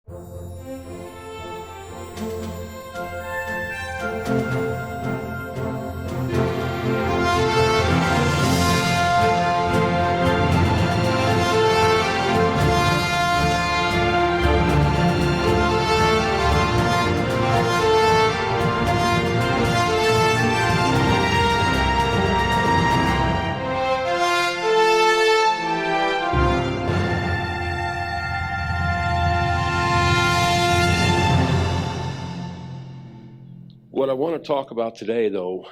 What I want to talk about today, though,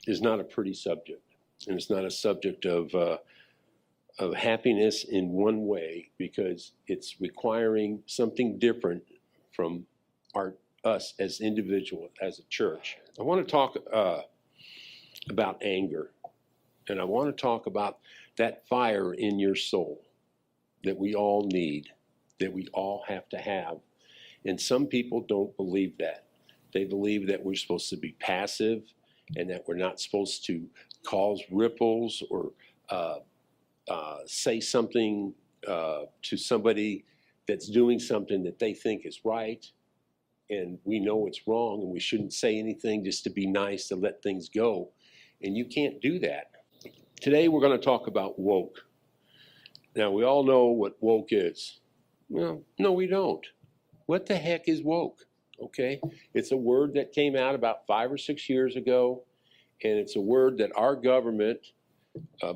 is not a pretty subject, and it's not a subject of happiness in one way, because it's requiring something different from us as individuals, as a church. I want to talk about anger, and I want to talk about that fire in your soul that we all need, that we all have to have. And some people don't believe that. They believe that we're supposed to be passive and that we're not supposed to cause ripples or say something to somebody that's doing something that they think is right, and we know it's wrong, and we shouldn't say anything just to be nice, to let things go. And you can't do that. Today we're going to talk about woke. Now, we all know what woke is. Well, no, we don't. What the heck is woke? Okay, it's a word that came out about 5 or 6 years ago, and it's a word that our government,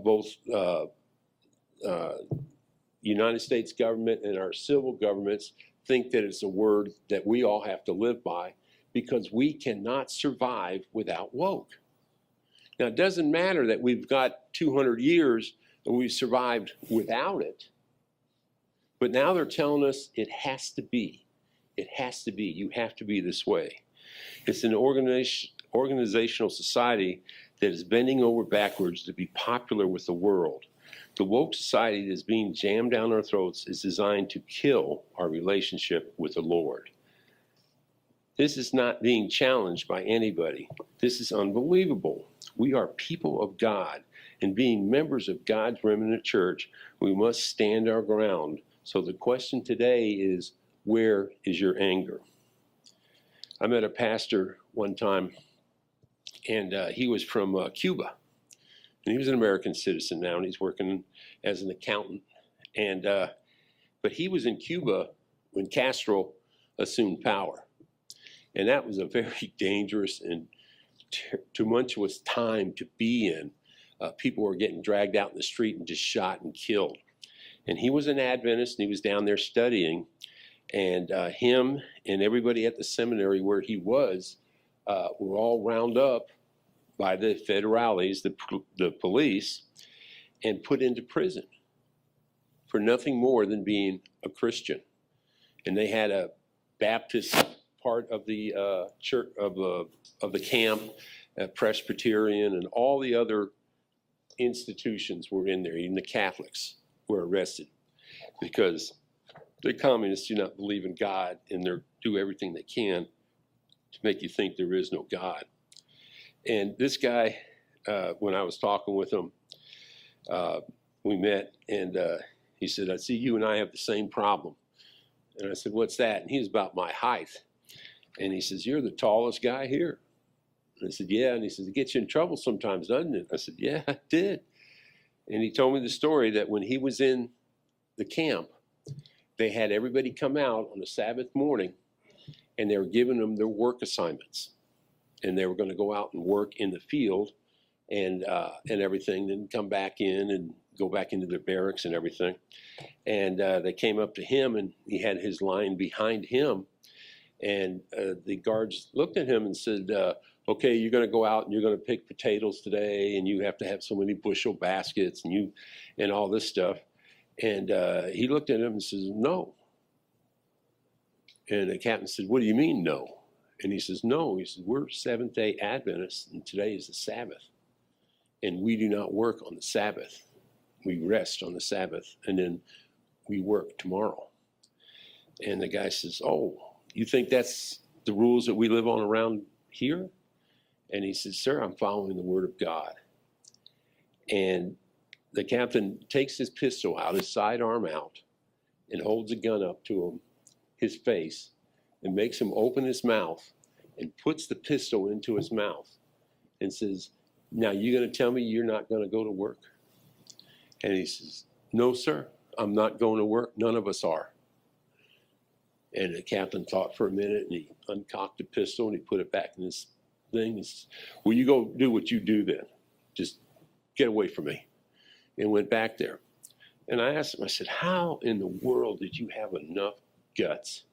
both United States government and our civil governments, think that it's a word that we all have to live by, because we cannot survive without woke. Now, it doesn't matter that we've got 200 years and we've survived without it, but now they're telling us it has to be. It has to be. You have to be this way. It's an organizational society that is bending over backwards to be popular with the world. The woke society that is being jammed down our throats is designed to kill our relationship with the Lord. This is not being challenged by anybody. This is unbelievable. We are people of God, and being members of God's remnant church, we must stand our ground. So the question today is, where is your anger? I met a pastor one time, and he was from Cuba. And he was an American citizen now, and he's working as an accountant. And but he was in Cuba when Castro assumed power. And that was a very dangerous and tumultuous time to be in. People were getting dragged out in the street and just shot and killed. And he was an Adventist, and he was down there studying. And him and everybody at the seminary where he was were all round up by the federales, the police, and put into prison for nothing more than being a Christian. And they had a Baptist part of the church of the camp, Presbyterian, and all the other institutions were in there. Even the Catholics were arrested because the communists do not believe in God, and they do everything they can to make you think there is no God. And this guy, when I was talking with him, we met, and he said, "I see you and I have the same problem." And I said, "What's that?" And he was about my height. And he says, "You're the tallest guy here." And I said, "Yeah." And he says, "It gets you in trouble sometimes, doesn't it?" I said, "Yeah, it did." And he told me the story that when he was in the camp, they had everybody come out on a Sabbath morning, and they were giving them their work assignments. And they were going to go out and work in the field and everything, then come back in and go back into their barracks and everything. And they came up to him, and he had his line behind him. And the guards looked at him and said, "Okay, you're going to go out and you're going to pick potatoes today, and you have to have so many bushel baskets and all this stuff." And he looked at him and says, "No." And the captain said, "What do you mean, no?" And he says, "No." He says, "We're Seventh-Day Adventists, and today is the Sabbath. And we do not work on the Sabbath. We rest on the Sabbath, and then we work tomorrow." And the guy says, "Oh, you think that's the rules that we live on around here?" And he says, "Sir, I'm following the word of God." And the captain takes his pistol out, his sidearm out, and holds a gun up to him his face and makes him open his mouth and puts the pistol into his mouth and says, "Now you're going to tell me you're not going to go to work?" And he says, "No, sir, I'm not going to work. None of us are." And the captain thought for a minute, and he uncocked the pistol and he put it back in his thing. He says, "Well, you go do what you do then. Just get away from me." And went back there. And I asked him, I said, "How in the world did you have enough guts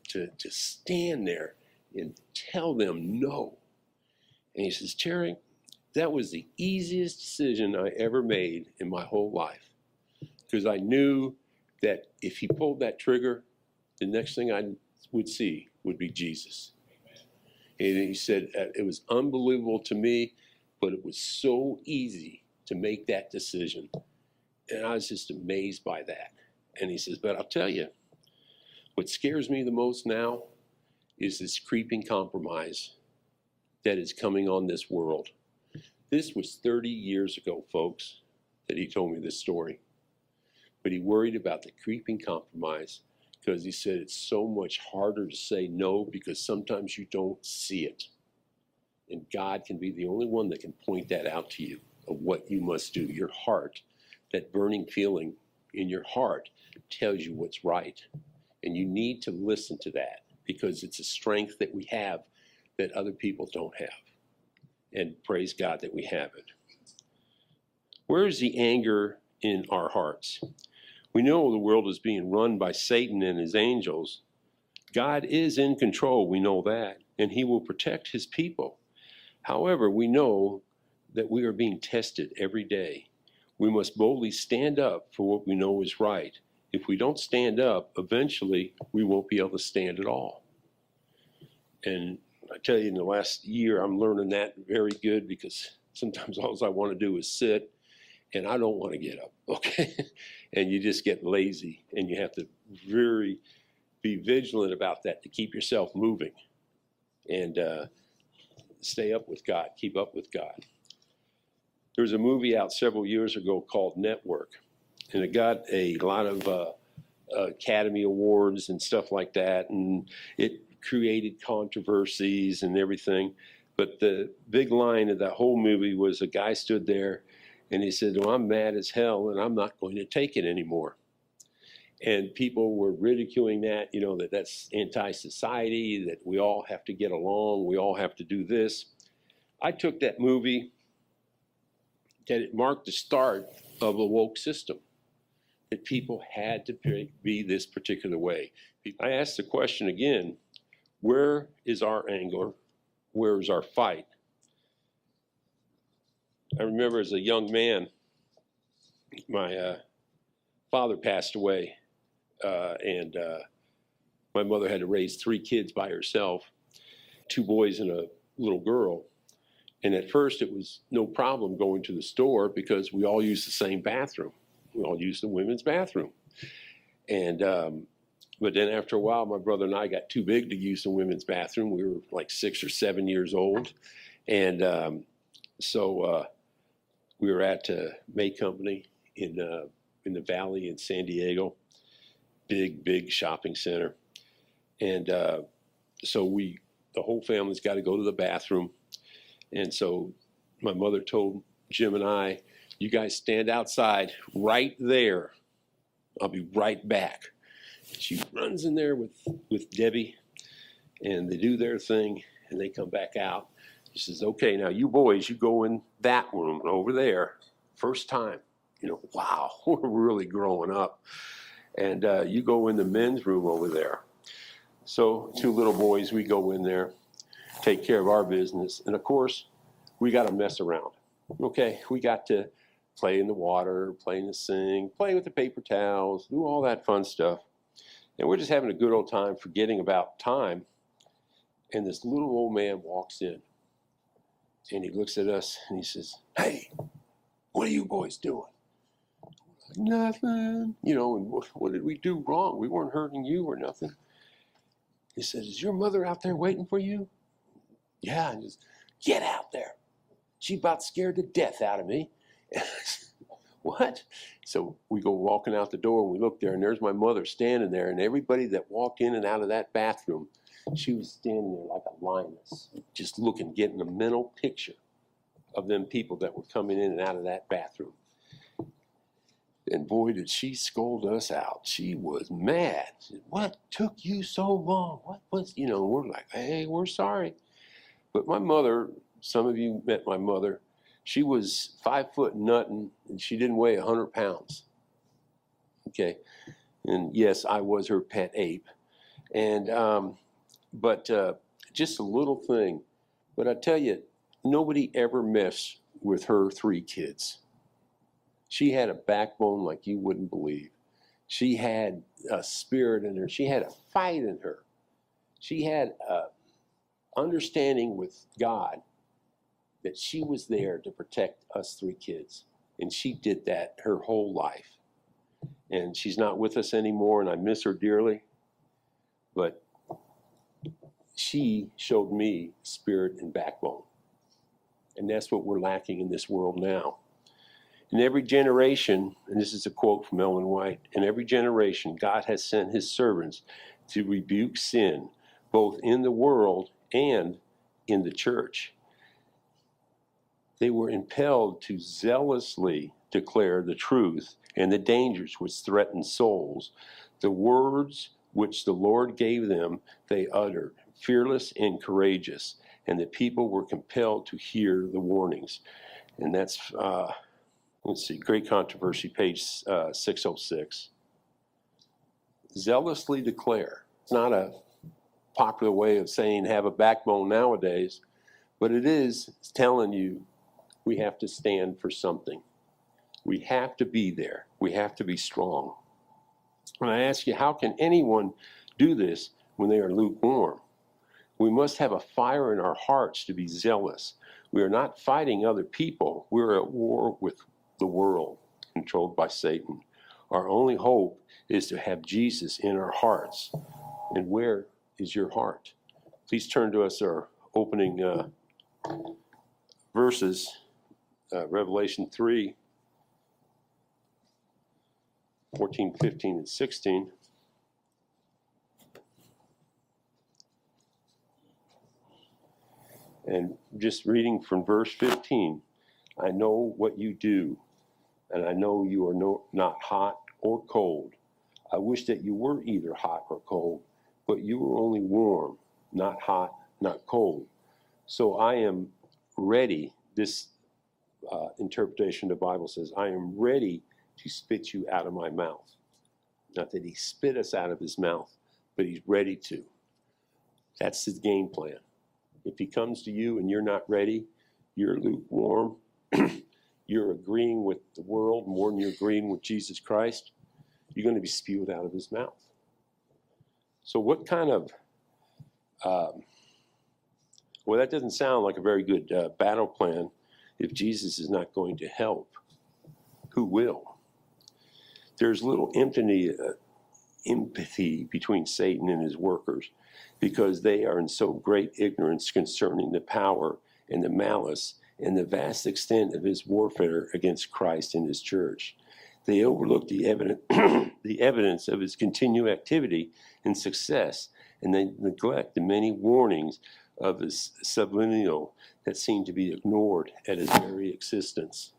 to stand there and tell them no?" And he says, "Terry, that was the easiest decision I ever made in my whole life. Because I knew that if he pulled that trigger, the next thing I would see would be Jesus." And he said, "It was unbelievable to me, but it was so easy to make that decision." And I was just amazed by that. And he says, "But I'll tell you, what scares me the most now is this creeping compromise that is coming on this world." This was 30 years ago, folks, that he told me this story. But he worried about the creeping compromise because he said it's so much harder to say no because sometimes you don't see it. And God can be the only one that can point that out to you of what you must do. Your heart, that burning feeling in your heart tells you what's right. And you need to listen to that because it's a strength that we have that other people don't have. And praise God that we have it. Where is the anger in our hearts? We know the world is being run by Satan and his angels. God is in control, we know that, and he will protect his people. However, we know that we are being tested every day. We must boldly stand up for what we know is right. If we don't stand up, eventually we won't be able to stand at all. And I tell you, in the last year, I'm learning that very good because sometimes all I want to do is sit and I don't want to get up, okay? And you just get lazy and you have to be vigilant about that to keep yourself moving and stay up with God, keep up with God. There was a movie out several years ago called Network, and it got a lot of Academy Awards and stuff like that, and it created controversies and everything. But the big line of that whole movie was a guy stood there and he said, "Well, I'm mad as hell and I'm not going to take it anymore." And people were ridiculing that, that that's anti-society, that we all have to get along, we all have to do this. I took that movie, that it marked the start of a woke system, that people had to be this particular way. I asked the question again, where is our anger? Where is our fight? I remember as a young man, my father passed away, and my mother had to raise 3 kids by herself, 2 boys and a little girl. And at first it was no problem going to the store because we all used the same bathroom. We all used the women's bathroom. And but then after a while, my brother and I got too big to use the women's bathroom. We were like 6 or 7 years old. And so we were at May Company in the Valley in San Diego, big shopping center. And so the whole family's got to go to the bathroom. And so my mother told Jim and I, "You guys stand outside right there. I'll be right back." She runs in there with Debbie, and they do their thing, and they come back out. She says, "Okay, now you boys, you go in that room over there. First time. Wow, we're really growing up. And you go in the men's room over there." So 2 little boys, we go in there, take care of our business. And of course, we got to mess around. Okay, we got to play in the water, play in the sink, play with the paper towels, do all that fun stuff. And we're just having a good old time, forgetting about time. And this little old man walks in and he looks at us and he says, "Hey, what are you boys doing?" "Nothing. And what did we do wrong? We weren't hurting you or nothing." He says, "Is your mother out there waiting for you?" "Yeah." And just, "Get out there. She about scared the death out of me." What? So we go walking out the door and we look there and there's my mother standing there, and everybody that walked in and out of that bathroom, she was standing there like a lioness, just looking, getting a mental picture of them people that were coming in and out of that bathroom. And boy, did she scold us out. She was mad. She said, "What took you so long? What was," we're like, "Hey, we're sorry." But my mother, some of you met my mother, she was 5 foot nothing, and she didn't weigh 100 pounds. Okay. And yes, I was her pet ape. And, but just a little thing. But I tell you, nobody ever messed with her 3 kids. She had a backbone like you wouldn't believe. She had a spirit in her. She had a fight in her. She had a understanding with God that she was there to protect us 3 kids. And she did that her whole life. And she's not with us anymore, and I miss her dearly. But she showed me spirit and backbone. And that's what we're lacking in this world now. In every generation, and this is a quote from Ellen White, in every generation, God has sent his servants to rebuke sin, both in the world and in the church. They were impelled to zealously declare the truth and the dangers which threaten souls. The words which the Lord gave them, they uttered, fearless and courageous, and the people were compelled to hear the warnings. And that's, let's see, Great Controversy, page 606. Zealously declare. It's not a popular way of saying have a backbone nowadays, but it is telling you we have to stand for something. We have to be there. We have to be strong. And I ask you, how can anyone do this when they are lukewarm? We must have a fire in our hearts to be zealous. We are not fighting other people. We're at war with the world, controlled by Satan. Our only hope is to have Jesus in our hearts. And where is your heart? Please turn to us our opening verses, Revelation 3, 14, 15, and 16. And just reading from verse 15, I know what you do, and I know you are not hot or cold. I wish that you were either hot or cold, but you are only warm, not hot, not cold. So I am ready. This interpretation of the Bible says, I am ready to spit you out of my mouth. Not that he spit us out of his mouth, but he's ready to. That's his game plan. If he comes to you and you're not ready, you're lukewarm, you're agreeing with the world more than you're agreeing with Jesus Christ, you're going to be spewed out of his mouth. So what kind of, well, that doesn't sound like a very good battle plan. If Jesus is not going to help, who will? There's little empathy between Satan and his workers, because they are in so great ignorance concerning the power and the malice and the vast extent of his warfare against Christ and his church. They overlook the evidence of his continued activity and success, and they neglect the many warnings of his subliminal that seem to be ignored at his very existence.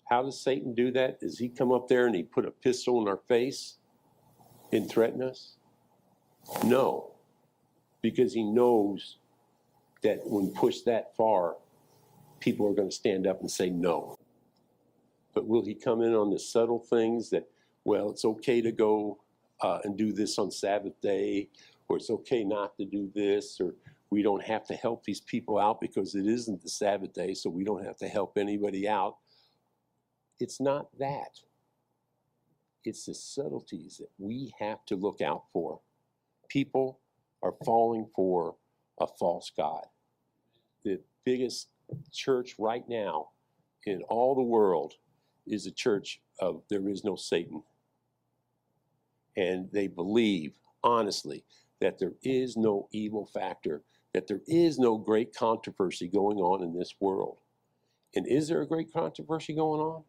How does Satan do that? Does he come up there and he put a pistol in our face and threaten us? No, because he knows that when pushed that far, people are going to stand up and say no. But will he come in on the subtle things that, well, it's okay to go and do this on Sabbath day, or it's okay not to do this, or we don't have to help these people out because it isn't the Sabbath day, so we don't have to help anybody out. It's not that. It's the subtleties that we have to look out for. People are falling for a false god. The biggest church right now in all the world is a church of there is no Satan. And they believe, honestly, that there is no evil factor, that there is no great controversy going on in this world. And is there a great controversy going on?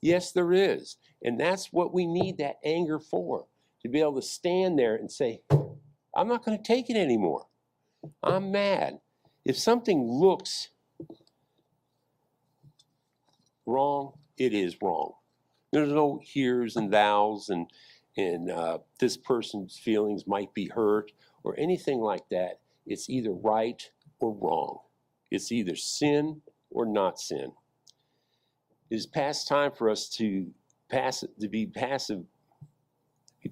Yes, there is. And that's what we need that anger for, to be able to stand there and say, I'm not going to take it anymore. I'm mad. If something looks wrong, it is wrong. There's no heres and thous and this person's feelings might be hurt or anything like that. It's either right or wrong. It's either sin or not sin. It is past time for us to be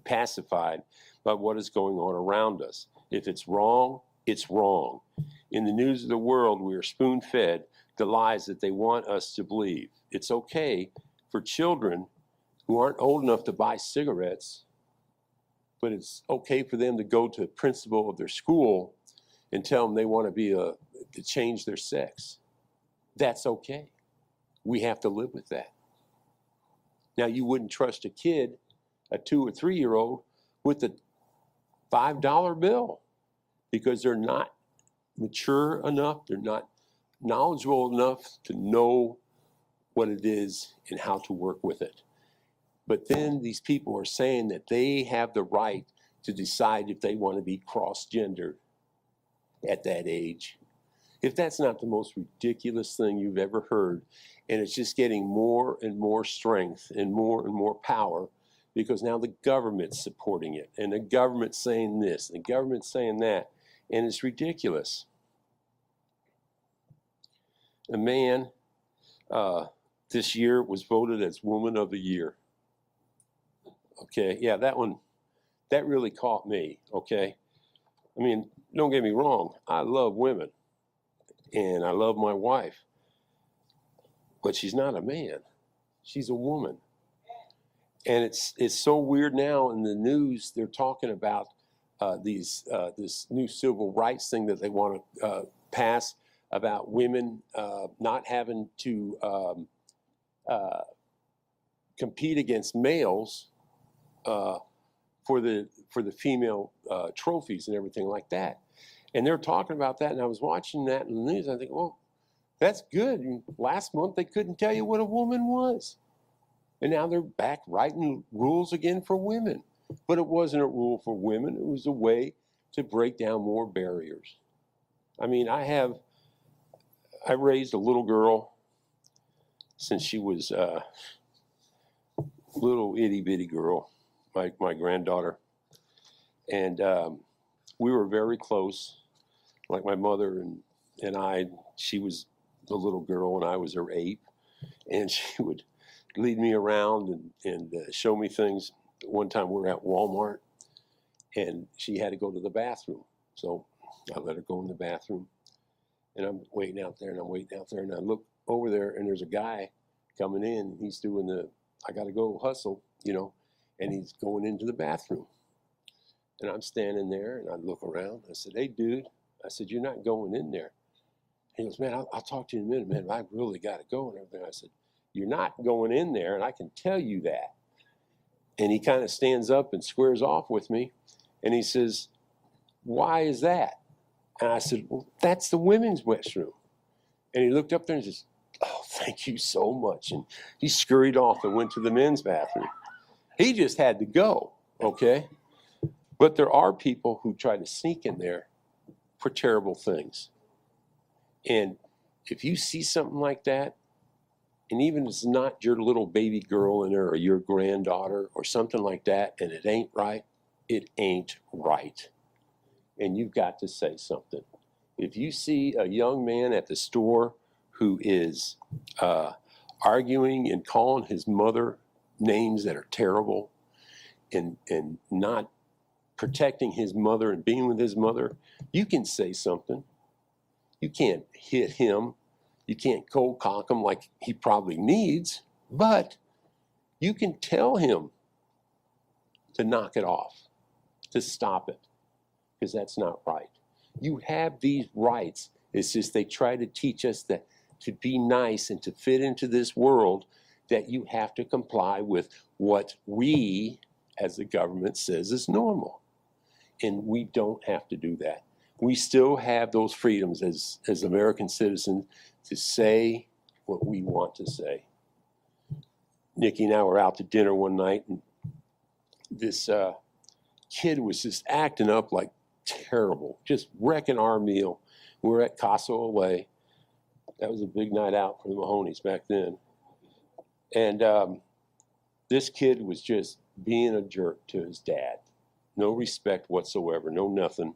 pacified by what is going on around us. If it's wrong, it's wrong. In the news of the world, we are spoon-fed the lies that they want us to believe. It's okay for children who aren't old enough to buy cigarettes, but it's okay for them to go to the principal of their school and tell them they want to change their sex. That's okay. We have to live with that. Now, you wouldn't trust a kid, a 2 or 3 year old, with a $5 bill because they're not mature enough, they're not knowledgeable enough to know what it is and how to work with it. But then these people are saying that they have the right to decide if they want to be cross-gendered at that age. If that's not the most ridiculous thing you've ever heard, and it's just getting more and more strength and more power, because now the government's supporting it, and the government's saying this, and the government's saying that, and it's ridiculous. A man this year was voted as Woman of the Year. Okay, yeah, that really caught me, okay? I mean, don't get me wrong, I love women, and I love my wife, but she's not a man, she's a woman. And it's so weird now in the news, they're talking about this new civil rights thing that they want to pass about women not having to compete against males for the female trophies and everything like that. And they're talking about that, and I was watching that in the news. I think, well, that's good. And last month they couldn't tell you what a woman was, and now they're back writing rules again for women. But it wasn't a rule for women; it was a way to break down more barriers. I mean, I raised a little girl since she was a little itty bitty girl, my granddaughter, and we were very close. Like my mother and I, she was the little girl and I was her ape, and she would lead me around and show me things. One time we were at Walmart and she had to go to the bathroom, so I let her go in the bathroom, and I'm waiting out there and I look over there and there's a guy coming in. He's doing I gotta go hustle, and he's going into the bathroom. And I'm standing there and I look around. I said, "Hey, dude," I said, "you're not going in there." He goes, "Man, I'll talk to you in a minute, man. I really got to go," and everything. I said, "You're not going in there, and I can tell you that." And he kind of stands up and squares off with me, and he says, "Why is that?" And I said, "Well, that's the women's restroom." And he looked up there and says, "Oh, thank you so much." And he scurried off and went to the men's bathroom. He just had to go, okay? But there are people who try to sneak in there for terrible things. And if you see something like that, and even if it's not your little baby girl in there or your granddaughter or something like that, and it ain't right, it ain't right. And you've got to say something. If you see a young man at the store who is arguing and calling his mother names that are terrible and not protecting his mother and being with his mother, you can say something. You can't hit him. You can't cold cock him like he probably needs, but you can tell him to knock it off, to stop it, because that's not right. You have these rights. It's just they try to teach us that to be nice and to fit into this world, that you have to comply with what we, as the government, says is normal. And we don't have to do that. We still have those freedoms as American citizens to say what we want to say. Nikki and I were out to dinner one night, and this kid was just acting up like terrible, just wrecking our meal. We were at Casa Olay. That was a big night out for the Mahoneys back then. And this kid was just being a jerk to his dad. No respect whatsoever, no nothing.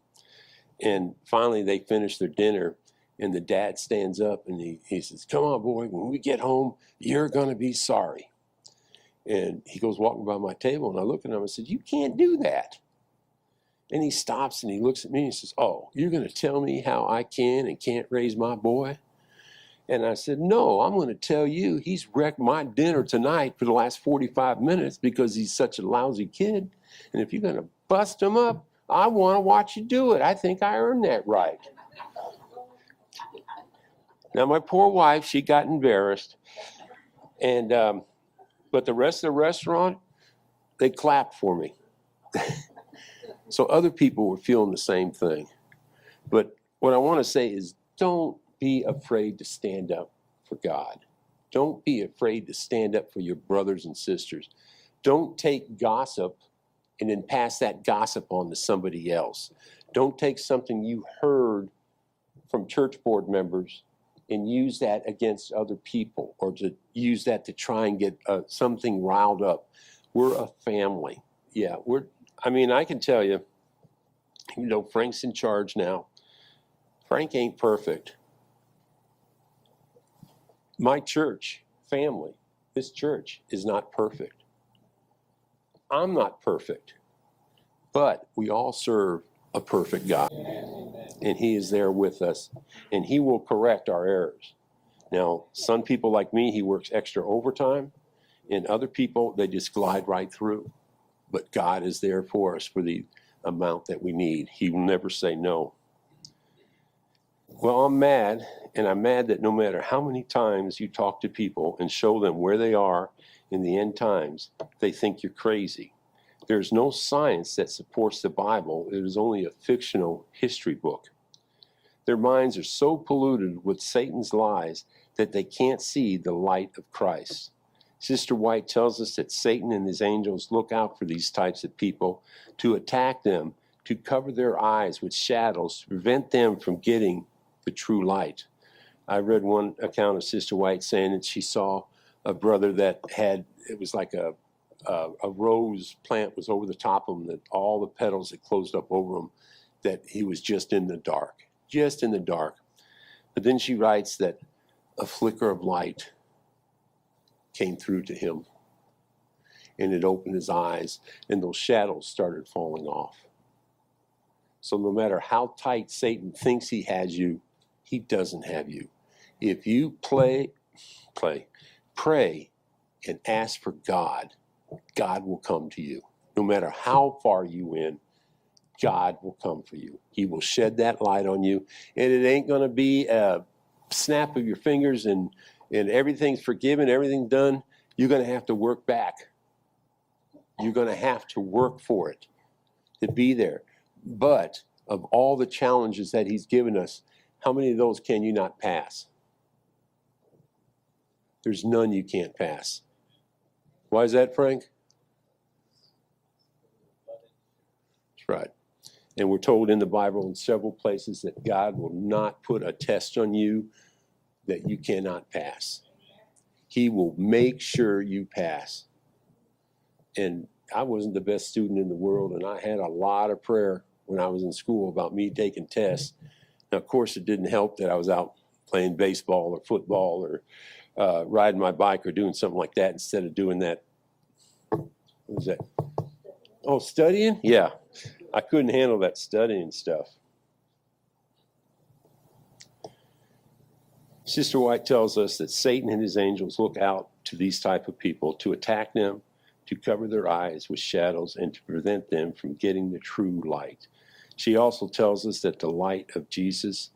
And finally they finished their dinner, and the dad stands up and he says, "Come on, boy, when we get home, you're going to be sorry." And he goes walking by my table, and I look at him and I said, "You can't do that." And he stops and he looks at me and he says, "Oh, you're going to tell me how I can and can't raise my boy?" And I said, "No, I'm going to tell you he's wrecked my dinner tonight for the last 45 minutes because he's such a lousy kid. And if you're going to bust him up, I want to watch you do it. I think I earned that right." Now, my poor wife, she got embarrassed. And but the rest of the restaurant, they clapped for me. So other people were feeling the same thing. But what I want to say is, don't be afraid to stand up for God. Don't be afraid to stand up for your brothers and sisters. Don't take gossip and then pass that gossip on to somebody else. Don't take something you heard from church board members and use that against other people, or to use that to try and get something riled up. We're a family. Yeah, I can tell you, Frank's in charge now. Frank ain't perfect. My church family, this church, is not perfect. I'm not perfect, but we all serve a perfect God. And he is there with us, and he will correct our errors. Now, some people like me, he works extra overtime, and other people, they just glide right through. But God is there for us for the amount that we need. He will never say no. Well, I'm mad, and I'm mad that no matter how many times you talk to people and show them where they are in the end times, they think you're crazy. There's no science that supports the Bible. It is only a fictional history book. Their minds are so polluted with Satan's lies that they can't see the light of Christ. Sister White tells us that Satan and his angels look out for these types of people to attack them, to cover their eyes with shadows, to prevent them from getting the true light. I read one account of Sister White saying that she saw a brother that it was like a rose plant was over the top of him, that all the petals had closed up over him, that he was just in the dark. But then she writes that a flicker of light came through to him, and it opened his eyes, and those shadows started falling off. So no matter how tight Satan thinks he has you, he doesn't have you. If you pray, and ask for God, God will come to you. No matter how far you win, God will come for you. He will shed that light on you, and it ain't going to be a snap of your fingers and everything's forgiven, everything's done. You're going to have to work back. You're going to have to work for it to be there. But of all the challenges that he's given us, how many of those can you not pass? There's none you can't pass. Why is that, Frank? That's right. And we're told in the Bible in several places that God will not put a test on you that you cannot pass. He will make sure you pass. And I wasn't the best student in the world, and I had a lot of prayer when I was in school about me taking tests. Now, of course, it didn't help that I was out playing baseball or football or riding my bike or doing something like that instead of doing that. What was that? Oh, studying? Yeah. I couldn't handle that studying stuff. Sister White tells us that Satan and his angels look out to these type of people to attack them, to cover their eyes with shadows, and to prevent them from getting the true light. She also tells us that the light of Jesus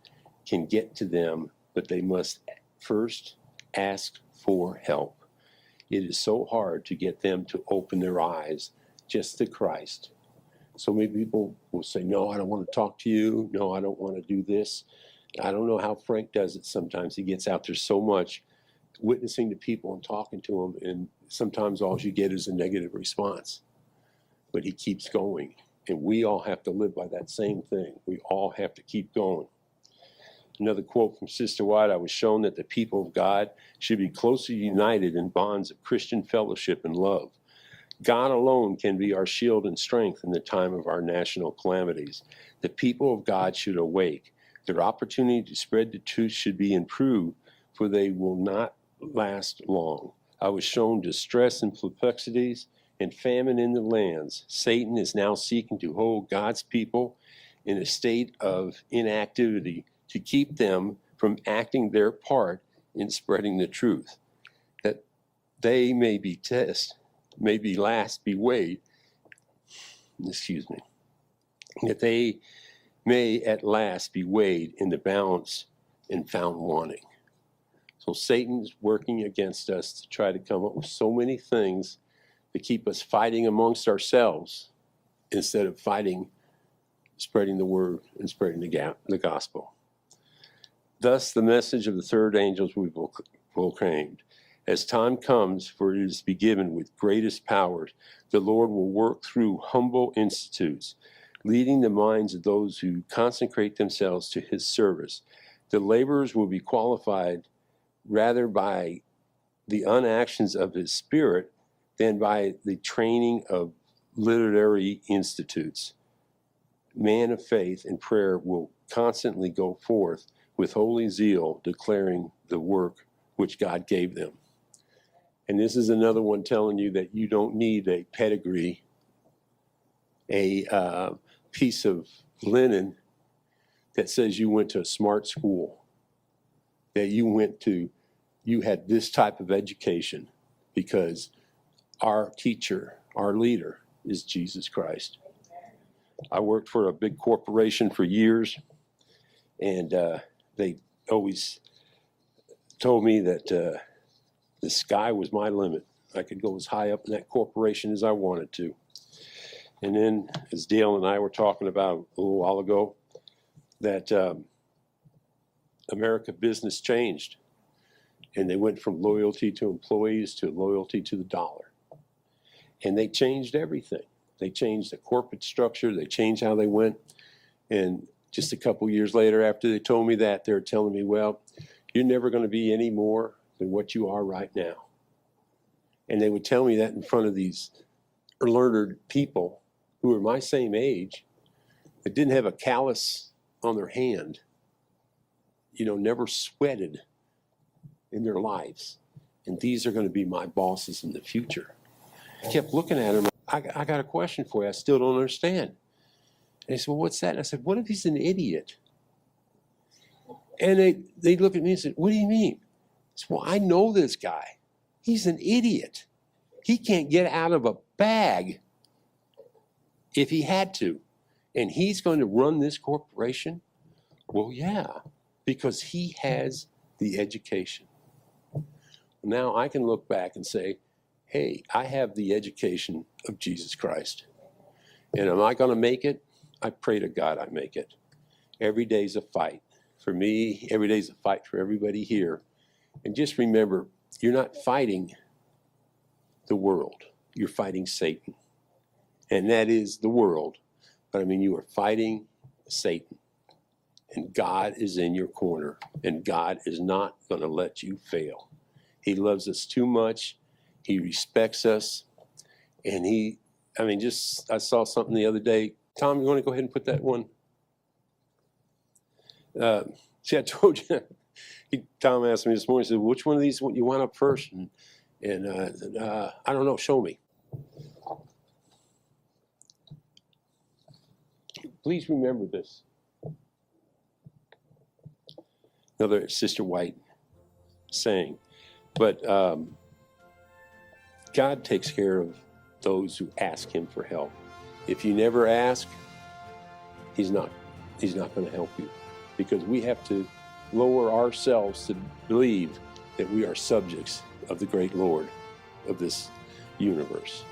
can get to them, but they must first ask for help. It is so hard to get them to open their eyes just to Christ. So many people will say, no, I don't want to talk to you. No, I don't want to do this. I don't know how Frank does it sometimes. He gets out there so much, witnessing to people and talking to them, and sometimes all you get is a negative response. But he keeps going. And we all have to live by that same thing. We all have to keep going. Another quote from Sister White: I was shown that the people of God should be closely united in bonds of Christian fellowship and love. God alone can be our shield and strength in the time of our national calamities. The people of God should awake. Their opportunity to spread the truth should be improved, for they will not last long. I was shown distress and perplexities and famine in the lands. Satan is now seeking to hold God's people in a state of inactivity to keep them from acting their part in spreading the truth, that they may be weighed, that they may at last be weighed in the balance and found wanting. So Satan's working against us to try to come up with so many things to keep us fighting amongst ourselves instead of fighting, spreading the word and spreading the gospel. Thus the message of the third angels we proclaimed. As time comes, for it is to be given with greatest powers, the Lord will work through humble institutes, leading the minds of those who consecrate themselves to his service. The laborers will be qualified rather by the unactions of his spirit than by the training of literary institutes. Man of faith and prayer will constantly go forth with holy zeal, declaring the work which God gave them. And this is another one telling you that you don't need a pedigree, a piece of linen that says you went to a smart school, that you had this type of education, because our teacher, our leader, is Jesus Christ. I worked for a big corporation for years, and they always told me that the sky was my limit. I could go as high up in that corporation as I wanted to. And then, as Dale and I were talking about a little while ago, that America business changed, and they went from loyalty to employees to loyalty to the dollar. And they changed everything. They changed the corporate structure. They changed how they went. And just a couple years later, after they told me that, they're telling me, well, you're never going to be any more than what you are right now. And they would tell me that in front of these learned people who were my same age, that didn't have a callus on their hand, never sweated in their lives. And these are going to be my bosses in the future. I kept looking at him. I got a question for you. I still don't understand. And he said, well, what's that? And I said, what if he's an idiot? And they looked at me and said, what do you mean? I said, well, I know this guy. He's an idiot. He can't get out of a bag if he had to. And he's going to run this corporation? Well, yeah, because he has the education. Now I can look back and say, hey, I have the education of Jesus Christ. And am I going to make it? I pray to God I make it. Every day's a fight. For me, every day's a fight for everybody here. And just remember, you're not fighting the world. You're fighting Satan. And that is the world. But you are fighting Satan. And God is in your corner. And God is not going to let you fail. He loves us too much. He respects us. And I saw something the other day. Tom, you want to go ahead and put that one? See, I told you. Tom asked me this morning, he said, which one of these you want up first? And I don't know, show me. Please remember this. Another Sister White saying. But God takes care of those who ask him for help. If you never ask, he's not going to help you, because we have to lower ourselves to believe that we are subjects of the great Lord of this universe.